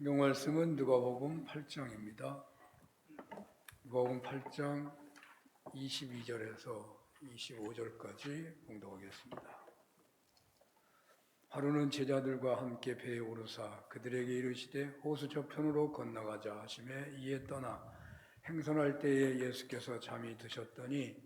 성경 말씀은 누가복음 8장입니다. 누가복음 8장 22절에서 25절까지 봉독하겠습니다. 하루는 제자들과 함께 배에 오르사 그들에게 이르시되 호수 저편으로 건너가자 하시매 이에 떠나 행선할 때에 예수께서 잠이 드셨더니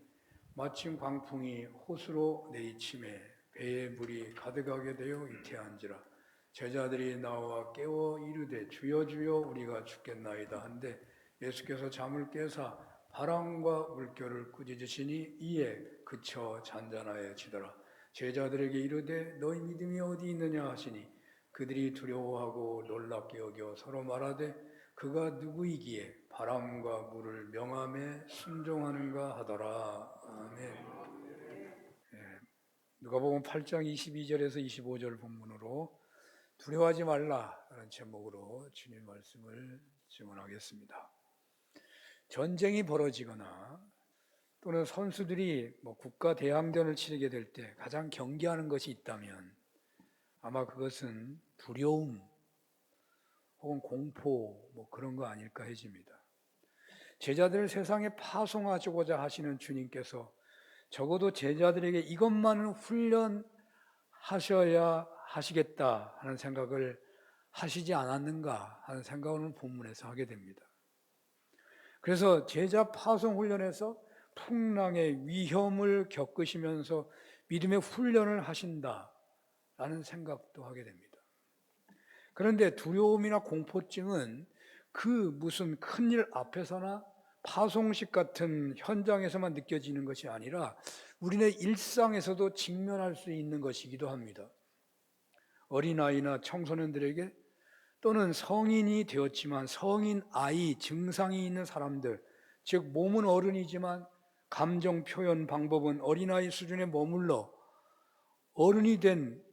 마침 광풍이 호수로 내리치매 배에 물이 가득하게 되어 이태한지라. 제자들이 나와 깨워 이르되 주여 주여 우리가 죽겠나이다 한데 예수께서 잠을 깨사 바람과 물결을 꾸짖으시니 이에 그쳐 잔잔하여지더라. 제자들에게 이르되 너희 믿음이 어디 있느냐 하시니 그들이 두려워하고 놀랍게 여겨 서로 말하되 그가 누구이기에 바람과 물을 명함에 순종하는가 하더라. 아멘. 누가복음 8장 22절에서 25절 본문으로 두려워하지 말라라는 제목으로 주님 말씀을 증언하겠습니다. 전쟁이 벌어지거나 또는 선수들이 국가 대항전을 치르게 될 때 가장 경계하는 것이 있다면 아마 그것은 두려움 혹은 공포 그런 거 아닐까 해집니다. 제자들을 세상에 파송하시고자 하시는 주님께서 적어도 제자들에게 이것만은 훈련하셔야 하시겠다 하는 생각을 하시지 않았는가 하는 생각을 본문에서 하게 됩니다. 그래서 제자 파송 훈련에서 풍랑의 위험을 겪으시면서 믿음의 훈련을 하신다라는 생각도 하게 됩니다. 그런데 두려움이나 공포증은 그 무슨 큰일 앞에서나 파송식 같은 현장에서만 느껴지는 것이 아니라 우리네 일상에서도 직면할 수 있는 것이기도 합니다. 어린아이나 청소년들에게 또는 성인이 되었지만 성인 아이 증상이 있는 사람들, 즉 몸은 어른이지만 감정 표현 방법은 어린아이 수준에 머물러 어른이 된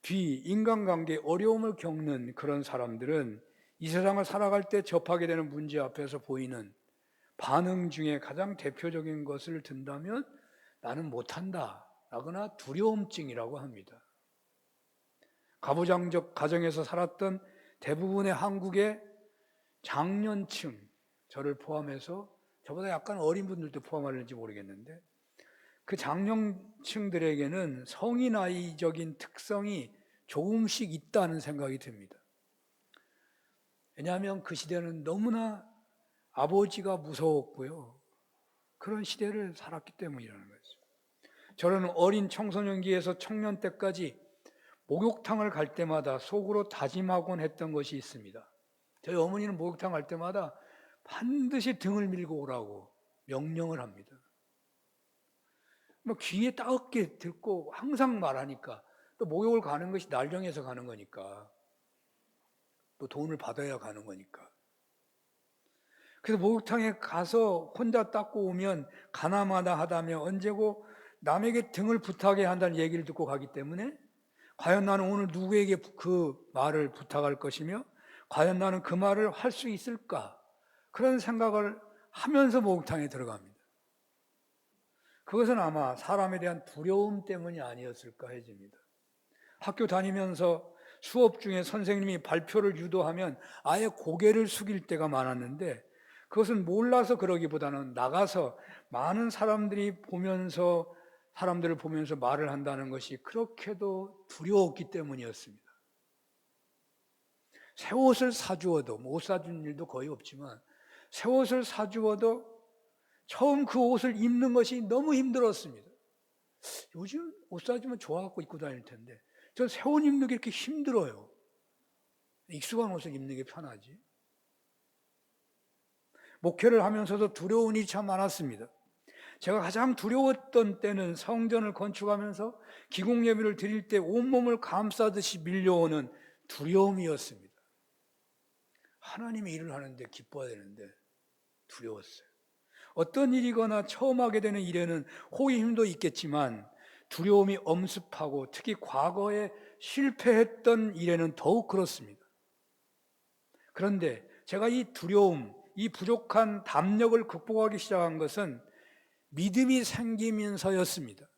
뒤 인간관계에 어려움을 겪는 그런 사람들은 이 세상을 살아갈 때 접하게 되는 문제 앞에서 보이는 반응 중에 가장 대표적인 것을 든다면 나는 못한다 라거나 두려움증이라고 합니다. 가부장적 가정에서 살았던 대부분의 한국의 장년층, 저를 포함해서 저보다 약간 어린 분들도 포함하는지 모르겠는데 그 장년층들에게는 성인아이적인 특성이 조금씩 있다는 생각이 듭니다. 왜냐하면 그 시대는 너무나 아버지가 무서웠고요. 그런 시대를 살았기 때문이라는 거죠. 저는 어린 청소년기에서 청년 때까지 목욕탕을 갈 때마다 속으로 다짐하곤 했던 것이 있습니다. 저희 어머니는 목욕탕 갈 때마다 반드시 등을 밀고 오라고 명령을 합니다. 귀에 따갑게 듣고 항상 말하니까 또 목욕을 가는 것이 날정해서 가는 거니까 또 돈을 받아야 가는 거니까. 그래서 목욕탕에 가서 혼자 닦고 오면 가나마나 하다며 언제고 남에게 등을 부탁해야 한다는 얘기를 듣고 가기 때문에 과연 나는 오늘 누구에게 그 말을 부탁할 것이며 과연 나는 그 말을 할 수 있을까? 그런 생각을 하면서 목욕탕에 들어갑니다. 그것은 아마 사람에 대한 두려움 때문이 아니었을까 해집니다. 학교 다니면서 수업 중에 선생님이 발표를 유도하면 아예 고개를 숙일 때가 많았는데 그것은 몰라서 그러기보다는 나가서 많은 사람들을 보면서 말을 한다는 것이 그렇게도 두려웠기 때문이었습니다. 새 옷을 사주어도, 못 사준 일도 거의 없지만 새 옷을 사주어도 처음 그 옷을 입는 것이 너무 힘들었습니다. 요즘 옷 사주면 좋아갖고 입고 다닐 텐데 전 새 옷 입는 게 이렇게 힘들어요. 익숙한 옷을 입는 게 편하지. 목회를 하면서도 두려운 일이 참 많았습니다. 제가 가장 두려웠던 때는 성전을 건축하면서 기공 예배를 드릴 때 온몸을 감싸듯이 밀려오는 두려움이었습니다. 하나님의 일을 하는데 기뻐야 되는데 두려웠어요. 어떤 일이거나 처음 하게 되는 일에는 호기심도 있겠지만 두려움이 엄습하고 특히 과거에 실패했던 일에는 더욱 그렇습니다. 그런데 제가 이 두려움, 이 부족한 담력을 극복하기 시작한 것은 믿음이 생기면서였습니다.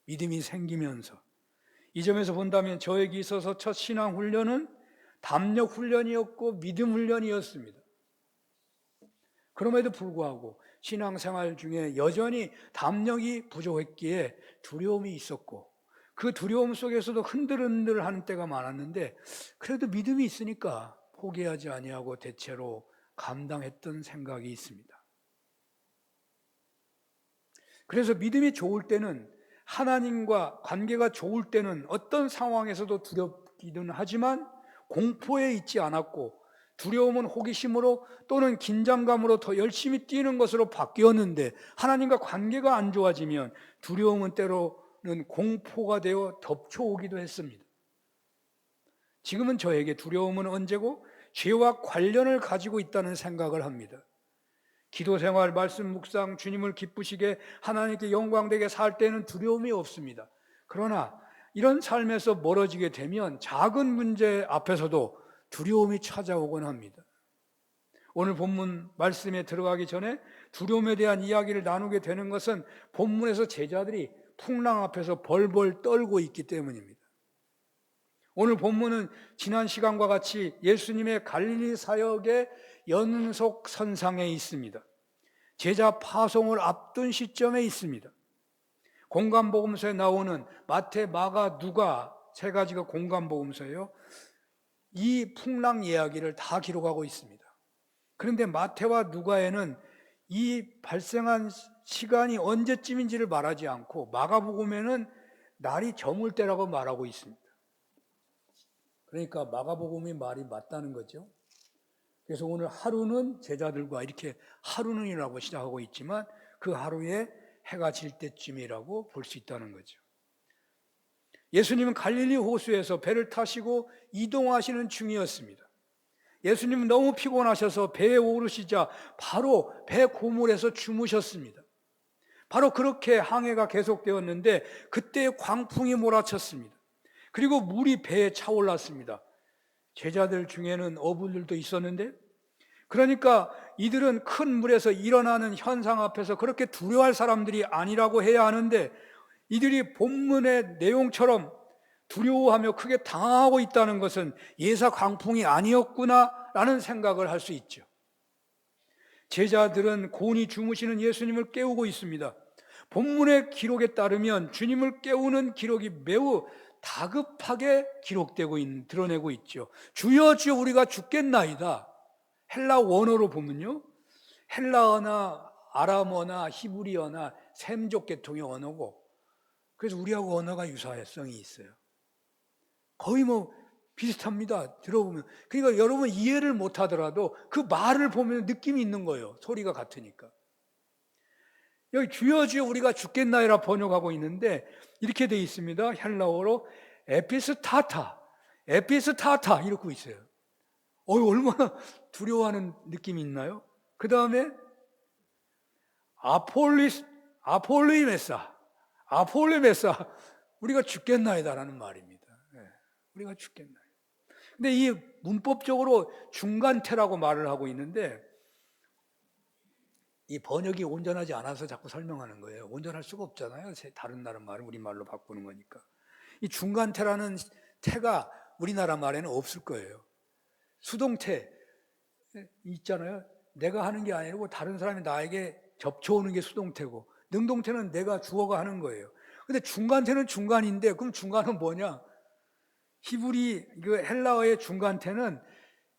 믿음이 생기면서. 이 점에서 본다면 저에게 있어서 첫 신앙 훈련은 담력 훈련이었고 믿음 훈련이었습니다. 그럼에도 불구하고 신앙생활 중에 여전히 담력이 부족했기에 두려움이 있었고, 그 두려움 속에서도 흔들흔들 하는 때가 많았는데 그래도 믿음이 있으니까 포기하지 아니하고 대체로 감당했던 생각이 있습니다. 그래서 믿음이 좋을 때는, 하나님과 관계가 좋을 때는 어떤 상황에서도 두렵기는 하지만 공포에 있지 않았고, 두려움은 호기심으로 또는 긴장감으로 더 열심히 뛰는 것으로 바뀌었는데, 하나님과 관계가 안 좋아지면 두려움은 때로는 공포가 되어 덮쳐오기도 했습니다. 지금은 저에게 두려움은 언제고 죄와 관련을 가지고 있다는 생각을 합니다. 기도생활, 말씀 묵상, 주님을 기쁘시게 하나님께 영광되게 살 때는 두려움이 없습니다. 그러나 이런 삶에서 멀어지게 되면 작은 문제 앞에서도 두려움이 찾아오곤 합니다. 오늘 본문 말씀에 들어가기 전에 두려움에 대한 이야기를 나누게 되는 것은 본문에서 제자들이 풍랑 앞에서 벌벌 떨고 있기 때문입니다. 오늘 본문은 지난 시간과 같이 예수님의 갈릴리 사역의 연속선상에 있습니다. 제자 파송을 앞둔 시점에 있습니다. 공간복음서에 나오는 마태, 마가, 누가 세 가지가 공간복음서예요. 이 풍랑 이야기를 다 기록하고 있습니다. 그런데 마태와 누가에는 이 발생한 시간이 언제쯤인지를 말하지 않고 마가복음에는 날이 저물 때라고 말하고 있습니다. 그러니까 마가복음의 말이 맞다는 거죠. 그래서 오늘 하루는 제자들과 이렇게 하루는이라고 시작하고 있지만 그 하루에 해가 질 때쯤이라고 볼 수 있다는 거죠. 예수님은 갈릴리 호수에서 배를 타시고 이동하시는 중이었습니다. 예수님은 너무 피곤하셔서 배에 오르시자 바로 배 고물에서 주무셨습니다. 바로 그렇게 항해가 계속되었는데 그때 광풍이 몰아쳤습니다. 그리고 물이 배에 차올랐습니다. 제자들 중에는 어부들도 있었는데, 그러니까 이들은 큰 물에서 일어나는 현상 앞에서 그렇게 두려워할 사람들이 아니라고 해야 하는데, 이들이 본문의 내용처럼 두려워하며 크게 당황하고 있다는 것은 예사 광풍이 아니었구나라는 생각을 할 수 있죠. 제자들은 곤히 주무시는 예수님을 깨우고 있습니다. 본문의 기록에 따르면 주님을 깨우는 기록이 매우 다급하게 드러내고 있죠. 주여 주여 우리가 죽겠나이다. 헬라 원어로 보면요, 헬라어나 아람어나 히브리어나 셈족 계통의 언어고, 그래서 우리하고 언어가 유사성이 있어요. 거의 비슷합니다. 들어보면. 그러니까 여러분 이해를 못하더라도 그 말을 보면 느낌이 있는 거예요. 소리가 같으니까. 여기 주여 주여 우리가 죽겠나이라 번역하고 있는데 이렇게 되어 있습니다. 헬라어로 에피스타타 이러고 있어요. 얼마나 두려워하는 느낌이 있나요? 그 다음에 아폴리메사 우리가 죽겠나이다라는 말입니다. 우리가 죽겠나이다. 근데 이 문법적으로 중간태라고 말을 하고 있는데 이 번역이 온전하지 않아서 자꾸 설명하는 거예요. 온전할 수가 없잖아요. 다른 나라 말은 우리말로 바꾸는 거니까. 이 중간태라는 태가 우리나라 말에는 없을 거예요. 수동태 있잖아요. 내가 하는 게 아니고 다른 사람이 나에게 접쳐오는 게 수동태고, 능동태는 내가 주어가 하는 거예요. 근데 중간태는 중간인데 그럼 중간은 뭐냐? 헬라어의 중간태는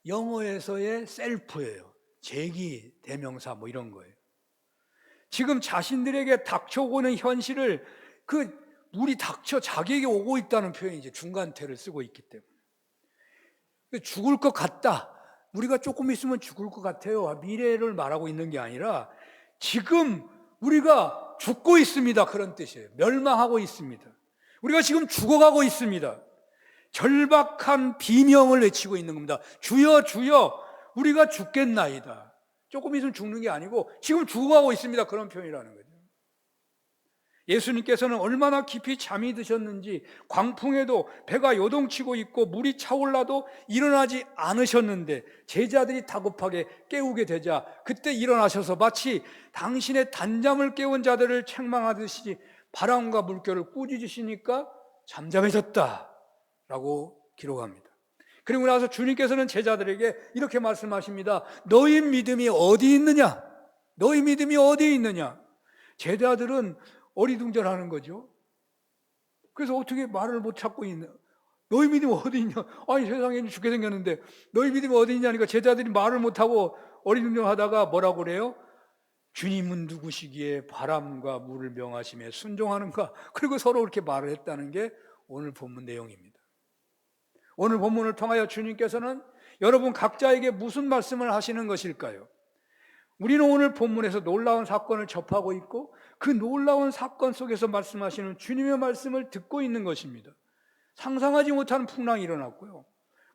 영어에서의 셀프예요. 제기, 대명사 이런 거예요. 지금 자신들에게 닥쳐오는 현실을 물이 닥쳐 자기에게 오고 있다는 표현이 이제 중간태를 쓰고 있기 때문에. 죽을 것 같다. 우리가 조금 있으면 죽을 것 같아요. 미래를 말하고 있는 게 아니라 지금 우리가 죽고 있습니다. 그런 뜻이에요. 멸망하고 있습니다. 우리가 지금 죽어가고 있습니다. 절박한 비명을 외치고 있는 겁니다. 주여 주여 우리가 죽겠나이다. 조금 있으면 죽는 게 아니고 지금 죽어가고 있습니다. 그런 표현이라는 거죠. 예수님께서는 얼마나 깊이 잠이 드셨는지 광풍에도 배가 요동치고 있고 물이 차올라도 일어나지 않으셨는데 제자들이 다급하게 깨우게 되자 그때 일어나셔서 마치 당신의 단잠을 깨운 자들을 책망하듯이 바람과 물결을 꾸짖으시니까 잠잠해졌다라고 기록합니다. 그리고 나서 주님께서는 제자들에게 이렇게 말씀하십니다. 너희 믿음이 어디 있느냐? 너희 믿음이 어디 있느냐? 제자들은 어리둥절하는 거죠. 그래서 어떻게 말을 못 찾고 있는, 너희 믿음이 어디 있냐? 아니 세상에 죽게 생겼는데 너희 믿음이 어디 있냐니까 제자들이 말을 못하고 어리둥절하다가 뭐라고 그래요? 주님은 누구시기에 바람과 물을 명하심에 순종하는가? 그리고 서로 그렇게 말을 했다는 게 오늘 본문 내용입니다. 오늘 본문을 통하여 주님께서는 여러분 각자에게 무슨 말씀을 하시는 것일까요? 우리는 오늘 본문에서 놀라운 사건을 접하고 있고 그 놀라운 사건 속에서 말씀하시는 주님의 말씀을 듣고 있는 것입니다. 상상하지 못한 풍랑이 일어났고요.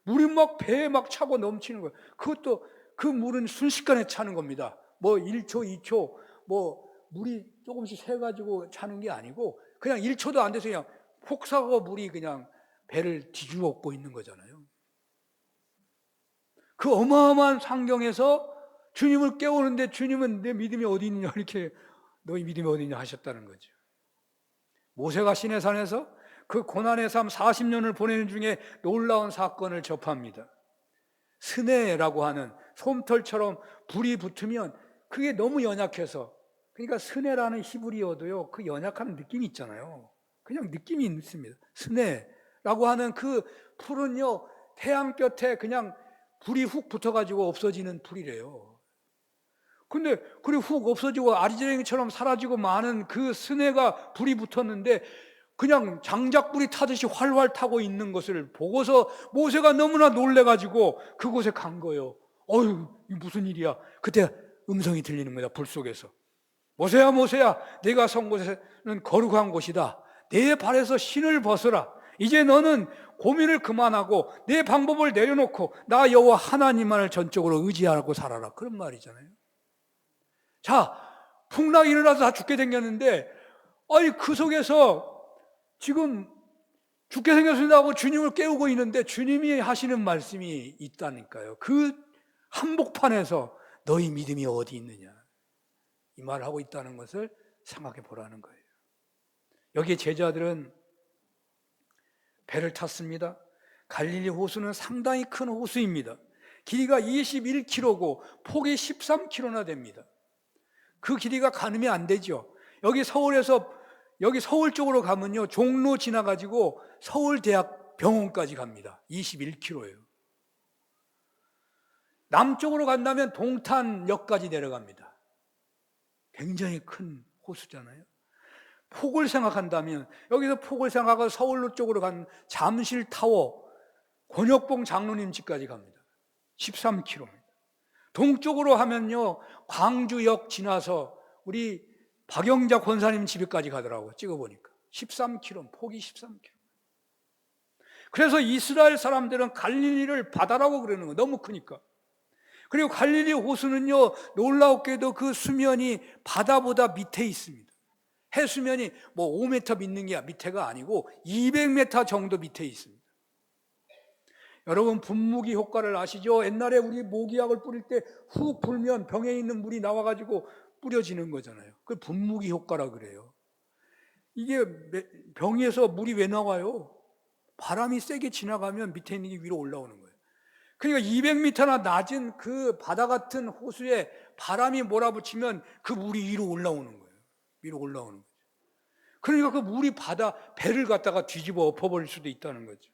물이 막 배에 막 차고 넘치는 거예요. 그것도 그 물은 순식간에 차는 겁니다. 뭐 1초, 2초, 뭐 물이 조금씩 새가지고 차는 게 아니고 그냥 1초도 안 돼서 그냥 폭사하고 물이 그냥 배를 뒤집어엎고 있는 거잖아요. 그 어마어마한 환경에서 주님을 깨우는데 주님은 내 믿음이 어디 있느냐 이렇게 너희 믿음이 어디 있냐 하셨다는 거죠. 모세가 시내산에서 그 고난의 삶 40년을 보내는 중에 놀라운 사건을 접합니다. 스네라고 하는 솜털처럼 불이 붙으면 그게 너무 연약해서, 그러니까 스네라는 히브리어도요 그 연약한 느낌이 있잖아요. 그냥 느낌이 있습니다. 스네라고 하는 그 풀은요 태양볕에 그냥 불이 훅 붙어가지고 없어지는 불이래요. 근데 그리고 훅 없어지고 아리제랭이처럼 사라지고 많은 그 스네가 불이 붙었는데 그냥 장작불이 타듯이 활활 타고 있는 것을 보고서 모세가 너무나 놀래가지고 그곳에 간 거예요. 어휴, 이 무슨 일이야. 그때 음성이 들리는 거야, 불 속에서. 모세야, 모세야, 내가 선 곳은 거룩한 곳이다. 내 발에서 신을 벗어라. 이제 너는 고민을 그만하고 내 방법을 내려놓고 나 여호와 하나님만을 전적으로 의지하고 살아라. 그런 말이잖아요. 자, 풍랑이 일어나서 다 죽게 생겼는데 아니 그 속에서 지금 죽게 생겼습니다 하고 주님을 깨우고 있는데 주님이 하시는 말씀이 있다니까요. 그 한복판에서 너희 믿음이 어디 있느냐 이 말을 하고 있다는 것을 생각해 보라는 거예요. 여기에 제자들은 배를 탔습니다. 갈릴리 호수는 상당히 큰 호수입니다. 길이가 21km고 폭이 13km나 됩니다. 그 길이가 가늠이 안 되죠. 여기 서울 쪽으로 가면요 종로 지나가지고 서울대학 병원까지 갑니다. 21km예요. 남쪽으로 간다면 동탄역까지 내려갑니다. 굉장히 큰 호수잖아요. 폭을 생각한다면 여기서 폭을 생각하고 서울로 쪽으로 간 잠실타워 권혁봉 장로님 집까지 갑니다. 13km입니다. 동쪽으로 하면요 광주역 지나서 우리 박영자 권사님 집에까지 가더라고요. 찍어보니까 13km, 폭이 13km. 그래서 이스라엘 사람들은 갈릴리를 바다라고 그러는 거예요. 너무 크니까. 그리고 갈릴리 호수는요 놀라웠게도 그 수면이 바다보다 밑에 있습니다. 해수면이 뭐 5m 있는 게 밑에가 아니고 200m 정도 밑에 있습니다. 여러분 분무기 효과를 아시죠? 옛날에 우리 모기약을 뿌릴 때 훅 불면 병에 있는 물이 나와가지고 뿌려지는 거잖아요. 그 분무기 효과라 그래요. 이게 병에서 물이 왜 나와요? 바람이 세게 지나가면 밑에 있는 게 위로 올라오는 거예요. 그러니까 200m나 낮은 그 바다 같은 호수에 바람이 몰아붙이면 그 물이 위로 올라오는 거예요. 위로 올라오는 거죠. 그러니까 그 물이 배를 갖다가 뒤집어 엎어버릴 수도 있다는 거죠.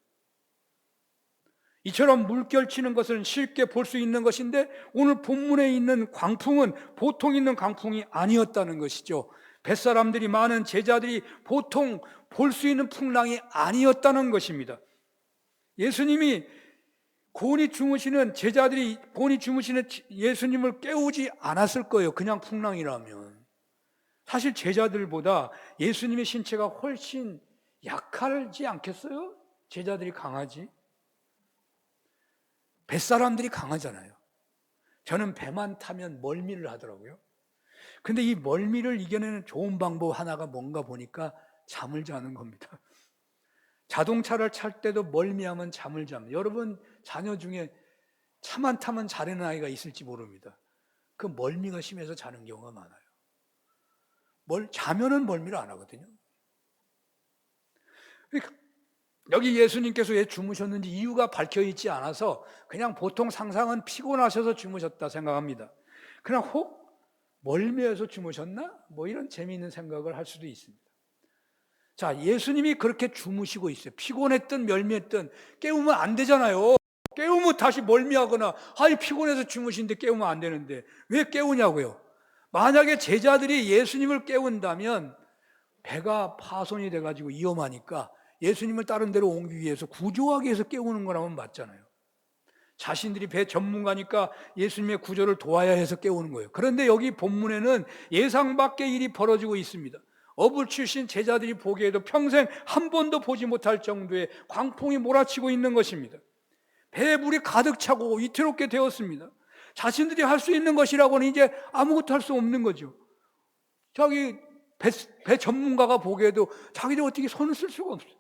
이처럼 물결치는 것은 쉽게 볼 수 있는 것인데 오늘 본문에 있는 광풍은 보통 있는 광풍이 아니었다는 것이죠. 뱃사람들이 많은 제자들이 보통 볼 수 있는 풍랑이 아니었다는 것입니다. 예수님이 곤히 주무시는 제자들이 곤히 주무시는 예수님을 깨우지 않았을 거예요. 그냥 풍랑이라면. 사실 제자들보다 예수님의 신체가 훨씬 약하지 않겠어요? 제자들이 강하지. 뱃사람들이 강하잖아요. 저는 배만 타면 멀미를 하더라고요. 근데 이 멀미를 이겨내는 좋은 방법 하나가 뭔가 보니까 잠을 자는 겁니다. 자동차를 탈 때도 멀미하면 잠을 잡니다. 여러분 자녀 중에 차만 타면 자는 아이가 있을지 모릅니다. 그 멀미가 심해서 자는 경우가 많아요. 자면은 멀미를 안 하거든요. 그러니까 여기 예수님께서 왜 주무셨는지 이유가 밝혀 있지 않아서 그냥 보통 상상은 피곤하셔서 주무셨다 생각합니다. 그냥 혹 멀미해서 주무셨나? 뭐 이런 재미있는 생각을 할 수도 있습니다. 자, 예수님이 그렇게 주무시고 있어요. 피곤했든 멀미했든 깨우면 안 되잖아요. 깨우면 다시 멀미하거나 아이 피곤해서 주무신데 깨우면 안 되는데 왜 깨우냐고요. 만약에 제자들이 예수님을 깨운다면 배가 파손이 돼가지고 위험하니까 예수님을 다른 데로 옮기기 위해서 구조하기 위해서 깨우는 거라면 맞잖아요. 자신들이 배 전문가니까 예수님의 구조를 도와야 해서 깨우는 거예요. 그런데 여기 본문에는 예상 밖의 일이 벌어지고 있습니다. 어불 출신 제자들이 보기에도 평생 한 번도 보지 못할 정도의 광풍이 몰아치고 있는 것입니다. 배에 물이 가득 차고 위태롭게 되었습니다. 자신들이 할 수 있는 것이라고는 이제 아무것도 할 수 없는 거죠. 자기 배 전문가가 보기에도 자기들 어떻게 손을 쓸 수가 없어요.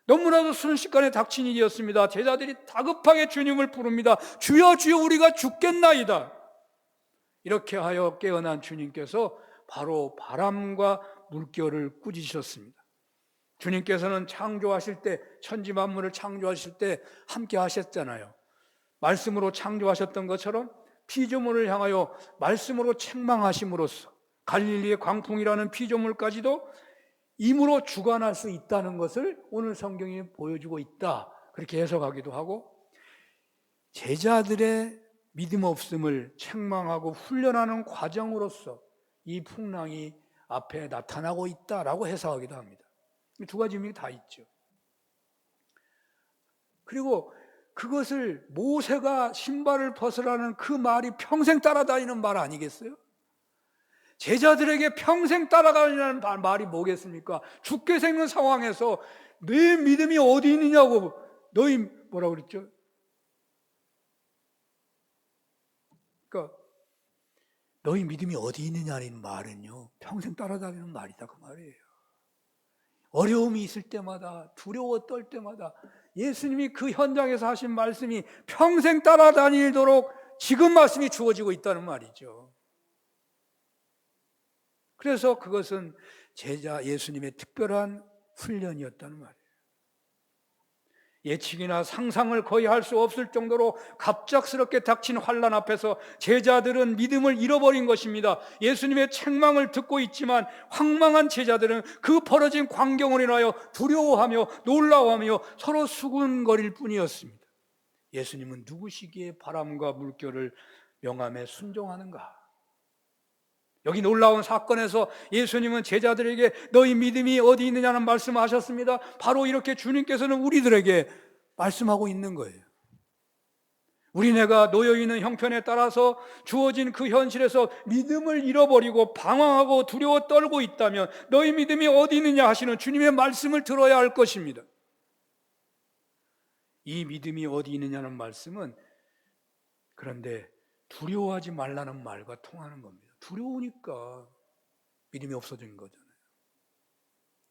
너무나도 순식간에 닥친 일이었습니다. 제자들이 다급하게 주님을 부릅니다. 주여 주여 우리가 죽겠나이다. 이렇게 하여 깨어난 주님께서 바로 바람과 물결을 꾸짖으셨습니다. 주님께서는 창조하실 때, 천지 만물을 창조하실 때 함께 하셨잖아요. 말씀으로 창조하셨던 것처럼 피조물을 향하여 말씀으로 책망하심으로써 갈릴리의 광풍이라는 피조물까지도 임으로 주관할 수 있다는 것을 오늘 성경이 보여주고 있다, 그렇게 해석하기도 하고, 제자들의 믿음 없음을 책망하고 훈련하는 과정으로서 이 풍랑이 앞에 나타나고 있다라고 해석하기도 합니다. 두 가지 의미가 다 있죠. 그리고 그것을 모세가 신발을 벗으라는 그 말이 평생 따라다니는 말 아니겠어요? 제자들에게 평생 따라다니는 말이 뭐겠습니까? 죽게 생긴 상황에서 내 믿음이 어디 있느냐고, 너희 뭐라고 그랬죠? 그러니까 너희 믿음이 어디 있느냐는 말은요, 평생 따라다니는 말이다 그 말이에요. 어려움이 있을 때마다, 두려워 떨 때마다 예수님이 그 현장에서 하신 말씀이 평생 따라다니도록 지금 말씀이 주어지고 있다는 말이죠. 그래서 그것은 제자 예수님의 특별한 훈련이었다는 말이에요. 예측이나 상상을 거의 할 수 없을 정도로 갑작스럽게 닥친 환난 앞에서 제자들은 믿음을 잃어버린 것입니다. 예수님의 책망을 듣고 있지만 황망한 제자들은 그 벌어진 광경을 인하여 두려워하며 놀라워하며 서로 수군거릴 뿐이었습니다. 예수님은 누구시기에 바람과 물결을 명함에 순종하는가? 여기 놀라운 사건에서 예수님은 제자들에게 너희 믿음이 어디 있느냐는 말씀을 하셨습니다. 바로 이렇게 주님께서는 우리들에게 말씀하고 있는 거예요. 우리네가 놓여있는 형편에 따라서 주어진 그 현실에서 믿음을 잃어버리고 방황하고 두려워 떨고 있다면 너희 믿음이 어디 있느냐 하시는 주님의 말씀을 들어야 할 것입니다. 이 믿음이 어디 있느냐는 말씀은 그런데 두려워하지 말라는 말과 통하는 겁니다. 두려우니까 믿음이 없어진 거잖아요.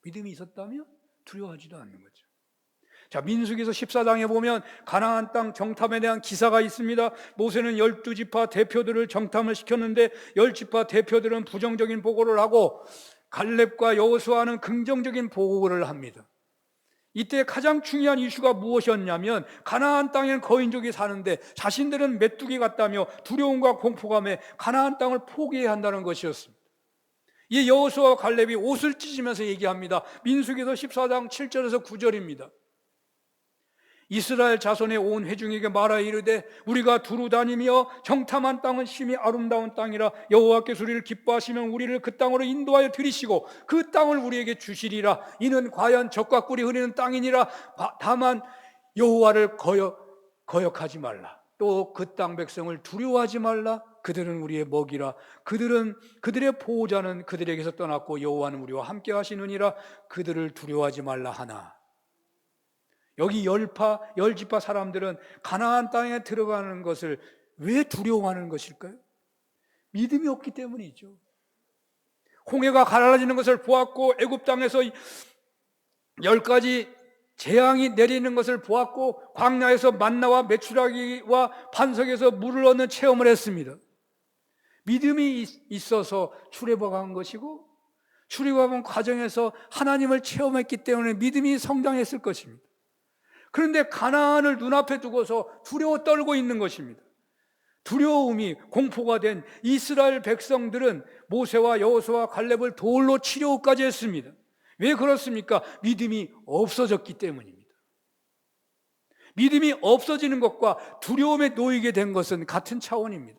믿음이 있었다면 두려워하지도 않는 거죠. 자, 민수기서 14장에 보면 가나안 땅 정탐에 대한 기사가 있습니다. 모세는 12지파 대표들을 정탐을 시켰는데 10지파 대표들은 부정적인 보고를 하고 갈렙과 여호수아는 긍정적인 보고를 합니다. 이때 가장 중요한 이슈가 무엇이었냐면 가나안 땅에는 거인족이 사는데 자신들은 메뚜기 같다며 두려움과 공포감에 가나안 땅을 포기해야 한다는 것이었습니다. 이 여호수아와 갈렙이 옷을 찢으면서 얘기합니다. 민수기서 14장 7절에서 9절입니다. 이스라엘 자손의 온 회중에게 말하여 이르되 우리가 두루 다니며 정탐한 땅은 심히 아름다운 땅이라 여호와께서 우리를 기뻐하시면 우리를 그 땅으로 인도하여 들이시고 그 땅을 우리에게 주시리라. 이는 과연 젖과 꿀이 흐르는 땅이니라. 다만 여호와를 거역하지 말라. 또 그 땅 백성을 두려워하지 말라. 그들은 우리의 먹이라. 그들의 보호자는 그들에게서 떠났고 여호와는 우리와 함께 하시느니라. 그들을 두려워하지 말라 하나. 여기 열지파 사람들은 가나안 땅에 들어가는 것을 왜 두려워하는 것일까요? 믿음이 없기 때문이죠. 홍해가 갈라지는 것을 보았고 애굽 땅에서 10가지 재앙이 내리는 것을 보았고 광야에서 만나와 메추라기와 반석에서 물을 얻는 체험을 했습니다. 믿음이 있어서 출애굽한 것이고 출애굽한 과정에서 하나님을 체험했기 때문에 믿음이 성장했을 것입니다. 그런데 가나안을 눈앞에 두고서 두려워 떨고 있는 것입니다. 두려움이 공포가 된 이스라엘 백성들은 모세와 여호수아와 갈렙을 돌로 치려고까지 했습니다. 왜 그렇습니까? 믿음이 없어졌기 때문입니다. 믿음이 없어지는 것과 두려움에 놓이게 된 것은 같은 차원입니다.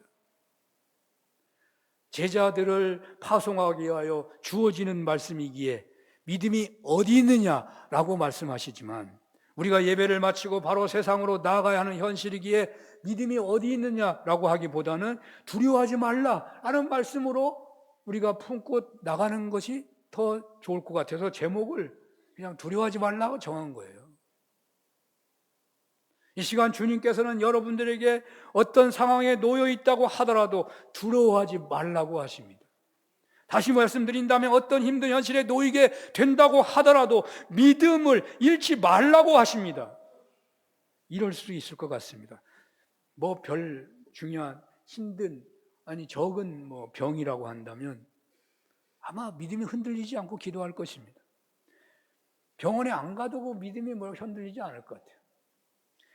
제자들을 파송하기 위하여 주어지는 말씀이기에 믿음이 어디 있느냐라고 말씀하시지만, 우리가 예배를 마치고 바로 세상으로 나아가야 하는 현실이기에 믿음이 어디 있느냐라고 하기보다는 두려워하지 말라라는 말씀으로 우리가 품고 나가는 것이 더 좋을 것 같아서 제목을 그냥 두려워하지 말라고 정한 거예요. 이 시간 주님께서는 여러분들에게 어떤 상황에 놓여 있다고 하더라도 두려워하지 말라고 하십니다. 다시 말씀드린다면 어떤 힘든 현실에 놓이게 된다고 하더라도 믿음을 잃지 말라고 하십니다. 이럴 수 있을 것 같습니다. 뭐 별 중요한 힘든 적은 병이라고 한다면 아마 믿음이 흔들리지 않고 기도할 것입니다. 병원에 안 가도 믿음이 흔들리지 않을 것 같아요.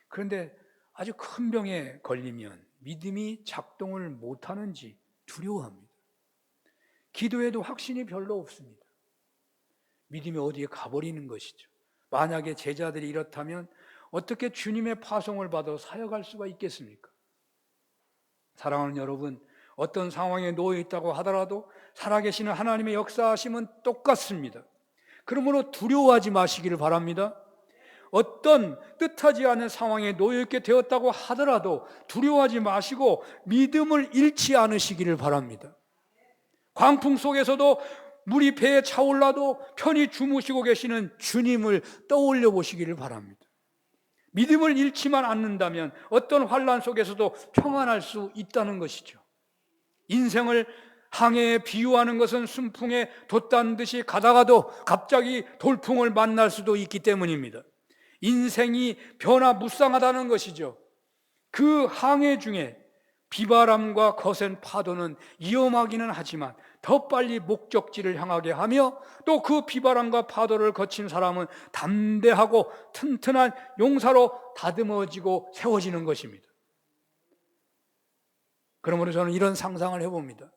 그런데 아주 큰 병에 걸리면 믿음이 작동을 못하는지 두려워합니다. 기도에도 확신이 별로 없습니다. 믿음이 어디에 가버리는 것이죠. 만약에 제자들이 이렇다면 어떻게 주님의 파송을 받아 사역할 수가 있겠습니까? 사랑하는 여러분, 어떤 상황에 놓여 있다고 하더라도 살아계시는 하나님의 역사하심은 똑같습니다. 그러므로 두려워하지 마시기를 바랍니다. 어떤 뜻하지 않은 상황에 놓여 있게 되었다고 하더라도 두려워하지 마시고 믿음을 잃지 않으시기를 바랍니다. 광풍 속에서도 물이 배에 차올라도 편히 주무시고 계시는 주님을 떠올려 보시기를 바랍니다. 믿음을 잃지만 않는다면 어떤 환난 속에서도 평안할 수 있다는 것이죠. 인생을 항해에 비유하는 것은 순풍에 돛단 듯이 가다가도 갑자기 돌풍을 만날 수도 있기 때문입니다. 인생이 변화무쌍하다는 것이죠. 그 항해 중에 비바람과 거센 파도는 위험하기는 하지만 더 빨리 목적지를 향하게 하며 또 그 비바람과 파도를 거친 사람은 담대하고 튼튼한 용사로 다듬어지고 세워지는 것입니다. 그러므로 저는 이런 상상을 해봅니다.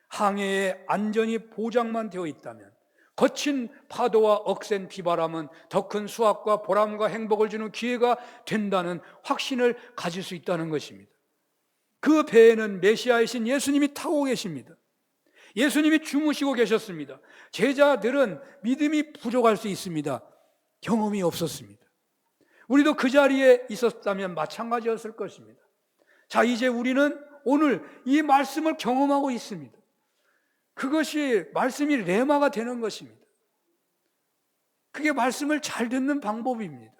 항해에 안전이 보장만 되어 있다면 거친 파도와 억센 비바람은 더 큰 수확과 보람과 행복을 주는 기회가 된다는 확신을 가질 수 있다는 것입니다. 그 배에는 메시아이신 예수님이 타고 계십니다. 예수님이 주무시고 계셨습니다. 제자들은 믿음이 부족할 수 있습니다. 경험이 없었습니다. 우리도 그 자리에 있었다면 마찬가지였을 것입니다. 자, 이제 우리는 오늘 이 말씀을 경험하고 있습니다. 그것이 말씀이 레마가 되는 것입니다. 그게 말씀을 잘 듣는 방법입니다.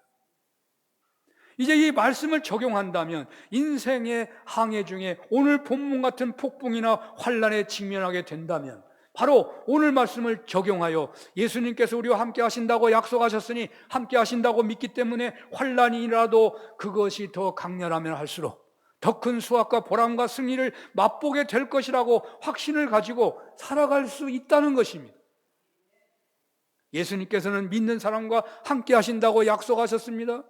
이제 이 말씀을 적용한다면 인생의 항해 중에 오늘 본문 같은 폭풍이나 환난에 직면하게 된다면 바로 오늘 말씀을 적용하여 예수님께서 우리와 함께 하신다고 약속하셨으니 함께 하신다고 믿기 때문에 환난이라도 그것이 더 강렬하면 할수록 더 큰 수확과 보람과 승리를 맛보게 될 것이라고 확신을 가지고 살아갈 수 있다는 것입니다. 예수님께서는 믿는 사람과 함께 하신다고 약속하셨습니다.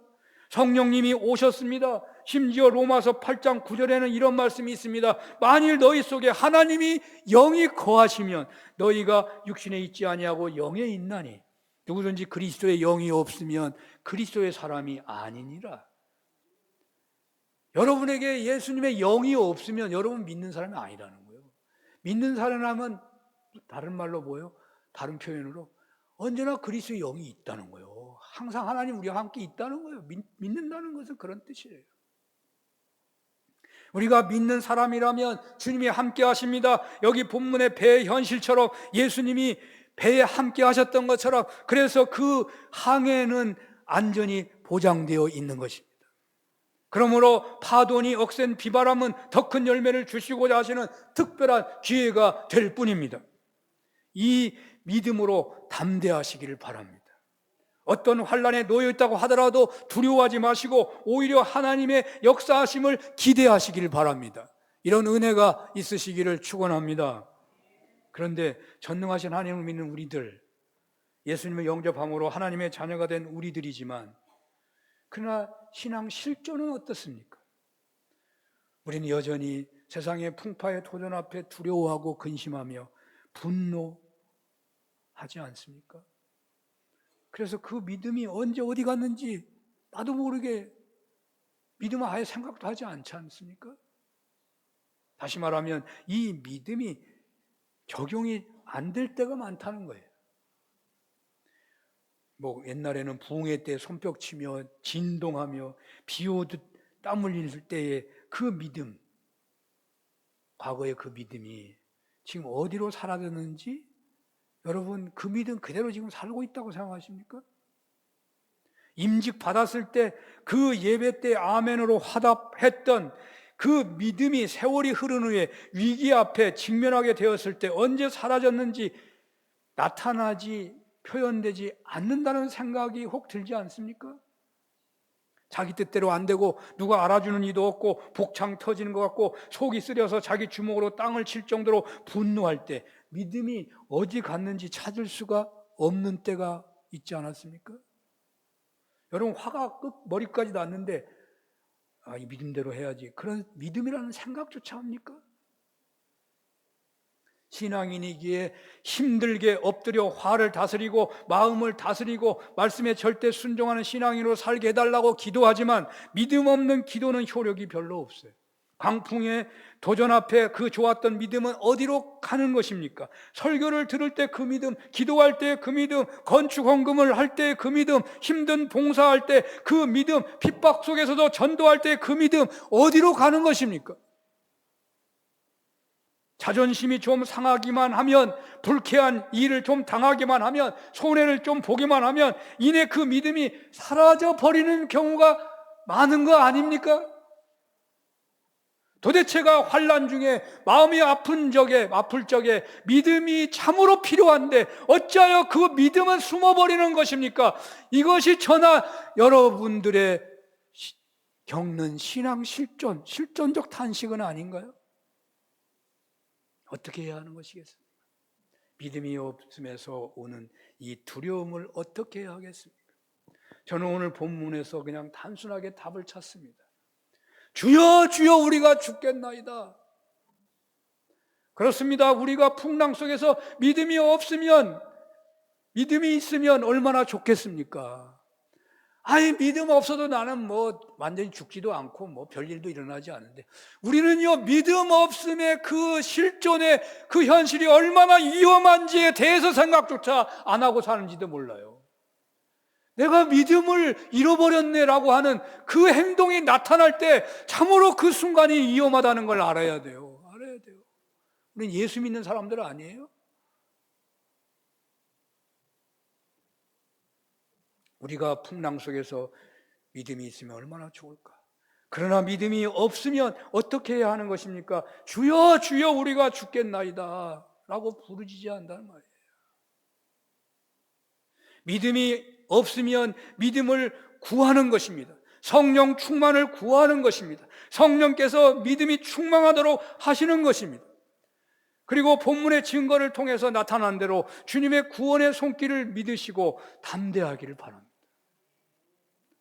성령님이 오셨습니다. 심지어 로마서 8장 9절에는 이런 말씀이 있습니다. 만일 너희 속에 하나님이 영이 거하시면 너희가 육신에 있지 아니하고 영에 있나니 누구든지 그리스도의 영이 없으면 그리스도의 사람이 아니니라. 여러분에게 예수님의 영이 없으면 여러분 믿는 사람이 아니라는 거예요. 믿는 사람은 다른 말로 뭐예요? 다른 표현으로 언제나 그리스도의 영이 있다는 거예요. 항상 하나님 우리와 함께 있다는 거예요. 믿는다는 것은 그런 뜻이에요. 우리가 믿는 사람이라면 주님이 함께 하십니다. 여기 본문의 배의 현실처럼 예수님이 배에 함께 하셨던 것처럼 그래서 그 항해는 안전이 보장되어 있는 것입니다. 그러므로 파도니 억센 비바람은 더 큰 열매를 주시고자 하시는 특별한 기회가 될 뿐입니다. 이 믿음으로 담대하시기를 바랍니다. 어떤 환난에 놓여 있다고 하더라도 두려워하지 마시고 오히려 하나님의 역사하심을 기대하시기를 바랍니다. 이런 은혜가 있으시기를 축원합니다. 그런데 전능하신 하나님을 믿는 우리들, 예수님을 영접함으로 하나님의 자녀가 된 우리들이지만 그러나 신앙 실존은 어떻습니까? 우리는 여전히 세상의 풍파의 도전 앞에 두려워하고 근심하며 분노하지 않습니까? 그래서 그 믿음이 언제 어디 갔는지 나도 모르게 믿음을 아예 생각도 하지 않지 않습니까? 다시 말하면 이 믿음이 적용이 안 될 때가 많다는 거예요. 옛날에는 부흥회 때 손뼉 치며 진동하며 비 오듯 땀 흘릴 때의 그 믿음, 과거의 그 믿음이 지금 어디로 사라졌는지 여러분 그 믿음 그대로 지금 살고 있다고 생각하십니까? 임직 받았을 때 그 예배 때 아멘으로 화답했던 그 믿음이 세월이 흐른 후에 위기 앞에 직면하게 되었을 때 언제 사라졌는지 나타나지 표현되지 않는다는 생각이 혹 들지 않습니까? 자기 뜻대로 안 되고 누가 알아주는 이도 없고 복창 터지는 것 같고 속이 쓰려서 자기 주먹으로 땅을 칠 정도로 분노할 때 믿음이 어디 갔는지 찾을 수가 없는 때가 있지 않았습니까? 여러분 화가 머리까지 났는데 이 믿음대로 해야지 그런 믿음이라는 생각조차 합니까? 신앙인이기에 힘들게 엎드려 화를 다스리고 마음을 다스리고 말씀에 절대 순종하는 신앙인으로 살게 해달라고 기도하지만 믿음 없는 기도는 효력이 별로 없어요. 강풍의 도전 앞에 그 좋았던 믿음은 어디로 가는 것입니까? 설교를 들을 때 그 믿음, 기도할 때 그 믿음, 건축 헌금을 할 때 그 믿음, 힘든 봉사할 때 그 믿음, 핍박 속에서도 전도할 때 그 믿음 어디로 가는 것입니까? 자존심이 좀 상하기만 하면, 불쾌한 일을 좀 당하기만 하면, 손해를 좀 보기만 하면 이내 그 믿음이 사라져 버리는 경우가 많은 거 아닙니까? 도대체가 환난 중에 마음이 아플 적에 믿음이 참으로 필요한데 어찌하여 그 믿음은 숨어버리는 것입니까? 이것이 저나 여러분들의 겪는 신앙 실존적 탄식은 아닌가요? 어떻게 해야 하는 것이겠습니까? 믿음이 없음에서 오는 이 두려움을 어떻게 해야 하겠습니까? 저는 오늘 본문에서 그냥 단순하게 답을 찾습니다. 주여 주여 우리가 죽겠나이다. 그렇습니다. 우리가 풍랑 속에서 믿음이 있으면 얼마나 좋겠습니까? 믿음 없어도 나는 완전히 죽지도 않고 별일도 일어나지 않는데 우리는요 믿음 없음의 그 실존의 그 현실이 얼마나 위험한지에 대해서 생각조차 안 하고 사는지도 몰라요. 내가 믿음을 잃어버렸네라고 하는 그 행동이 나타날 때 참으로 그 순간이 위험하다는 걸 알아야 돼요. 우리는 예수 믿는 사람들 아니에요? 우리가 풍랑 속에서 믿음이 있으면 얼마나 좋을까? 그러나 믿음이 없으면 어떻게 해야 하는 것입니까? 주여 주여 우리가 죽겠나이다 라고 부르짖어야 한다는 말이에요. 믿음이 없으면 믿음을 구하는 것입니다. 성령 충만을 구하는 것입니다. 성령께서 믿음이 충만하도록 하시는 것입니다. 그리고 본문의 증거를 통해서 나타난 대로 주님의 구원의 손길을 믿으시고 담대하기를 바랍니다.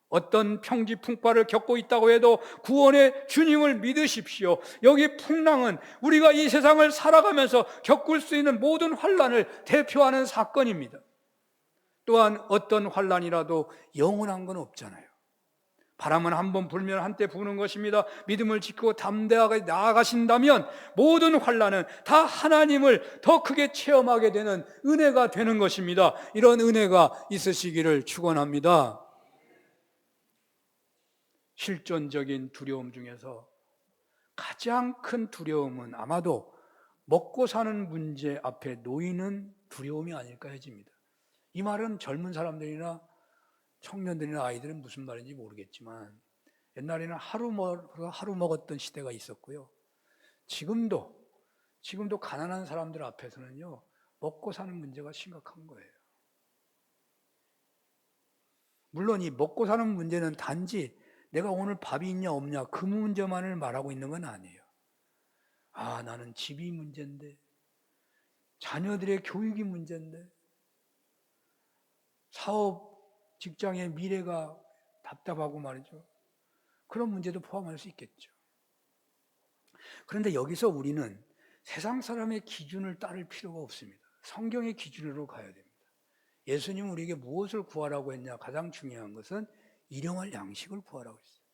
어떤 평지 풍파를 겪고 있다고 해도 구원의 주님을 믿으십시오. 여기 풍랑은 우리가 이 세상을 살아가면서 겪을 수 있는 모든 환난을 대표하는 사건입니다. 또한 어떤 환난이라도 영원한 건 없잖아요. 바람은 한번 불면 한때 부는 것입니다. 믿음을 지키고 담대하게 나아가신다면 모든 환난은 다 하나님을 더 크게 체험하게 되는 은혜가 되는 것입니다. 이런 은혜가 있으시기를 축원합니다. 실존적인 두려움 중에서 가장 큰 두려움은 아마도 먹고 사는 문제 앞에 놓이는 두려움이 아닐까 해집니다. 이 말은 젊은 사람들이나 청년들이나 아이들은 무슨 말인지 모르겠지만 옛날에는 하루 먹었던 시대가 있었고요. 지금도 가난한 사람들 앞에서는요 먹고 사는 문제가 심각한 거예요. 물론 이 먹고 사는 문제는 단지 내가 오늘 밥이 있냐 없냐 그 문제만을 말하고 있는 건 아니에요. 나는 집이 문제인데, 자녀들의 교육이 문제인데, 사업, 직장의 미래가 답답하고 말이죠. 그런 문제도 포함할 수 있겠죠. 그런데 여기서 우리는 세상 사람의 기준을 따를 필요가 없습니다. 성경의 기준으로 가야 됩니다. 예수님은 우리에게 무엇을 구하라고 했냐? 가장 중요한 것은 일용할 양식을 구하라고 했어요.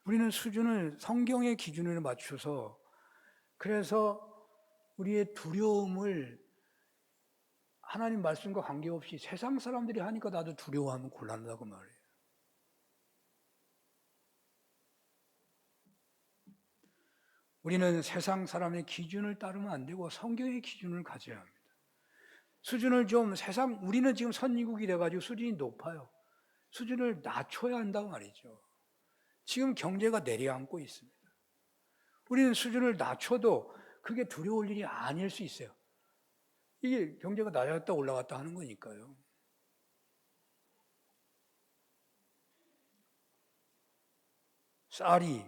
우리는 수준을 성경의 기준을 맞춰서 그래서 우리의 두려움을 하나님 말씀과 관계없이 세상 사람들이 하니까 나도 두려워하면 곤란하다고 말해요. 우리는 세상 사람의 기준을 따르면 안 되고 성경의 기준을 가져야 합니다. 수준을 좀 우리는 지금 선진국이 돼가지고 수준이 높아요. 수준을 낮춰야 한다고 말이죠. 지금 경제가 내려앉고 있습니다. 우리는 수준을 낮춰도 그게 두려울 일이 아닐 수 있어요. 이게 경제가 낮았다 올라갔다 하는 거니까요. 쌀이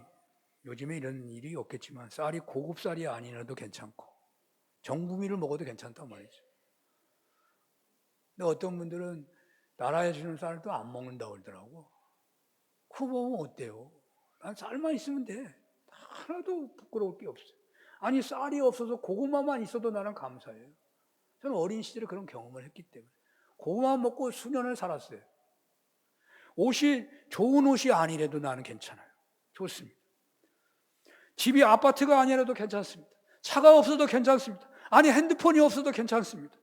요즘에 이런 일이 없겠지만 쌀이 고급 쌀이 아니라도 괜찮고 정부미를 먹어도 괜찮단 말이죠. 근데 어떤 분들은 나라에 주는 쌀을 또 안 먹는다고 그러더라고. 그거 보면 어때요? 난 쌀만 있으면 돼. 하나도 부끄러울 게 없어요. 아니 쌀이 없어서 고구마만 있어도 나는 감사해요. 저는 어린 시절에 그런 경험을 했기 때문에 고구마 먹고 수년을 살았어요. 옷이 좋은 옷이 아니래도 나는 괜찮아요. 좋습니다. 집이 아파트가 아니라도 괜찮습니다. 차가 없어도 괜찮습니다. 아니 핸드폰이 없어도 괜찮습니다.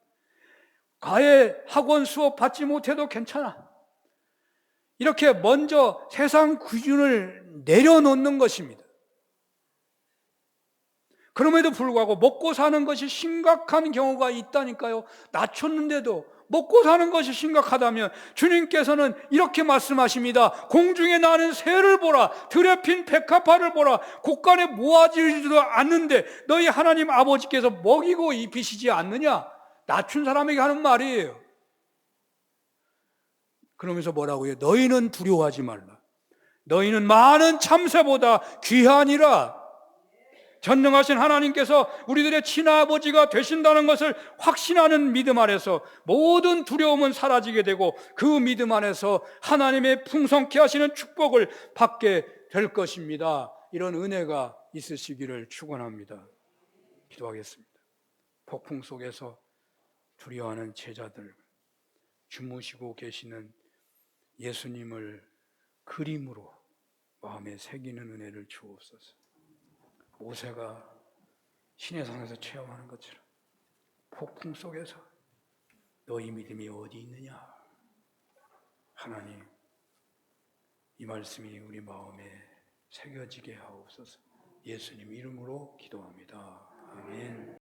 과외 학원 수업 받지 못해도 괜찮아. 이렇게 먼저 세상 기준을 내려놓는 것입니다. 그럼에도 불구하고 먹고 사는 것이 심각한 경우가 있다니까요. 낮췄는데도 먹고 사는 것이 심각하다면 주님께서는 이렇게 말씀하십니다. 공중에 나는 새를 보라, 들에 핀 백합화를 보라. 곳간에 모아지지도 않는데 너희 하나님 아버지께서 먹이고 입히시지 않느냐? 낮춘 사람에게 하는 말이에요. 그러면서 뭐라고요? 너희는 두려워하지 말라. 너희는 많은 참새보다 귀하니라. 전능하신 하나님께서 우리들의 친아버지가 되신다는 것을 확신하는 믿음 안에서 모든 두려움은 사라지게 되고 그 믿음 안에서 하나님의 풍성케 하시는 축복을 받게 될 것입니다. 이런 은혜가 있으시기를 축원합니다. 기도하겠습니다. 폭풍 속에서 두려워하는 제자들, 주무시고 계시는 예수님을 그림으로 마음에 새기는 은혜를 주옵소서. 모세가 시내산에서 체험하는 것처럼 폭풍 속에서 너희 믿음이 어디 있느냐? 하나님, 이 말씀이 우리 마음에 새겨지게 하옵소서. 예수님 이름으로 기도합니다.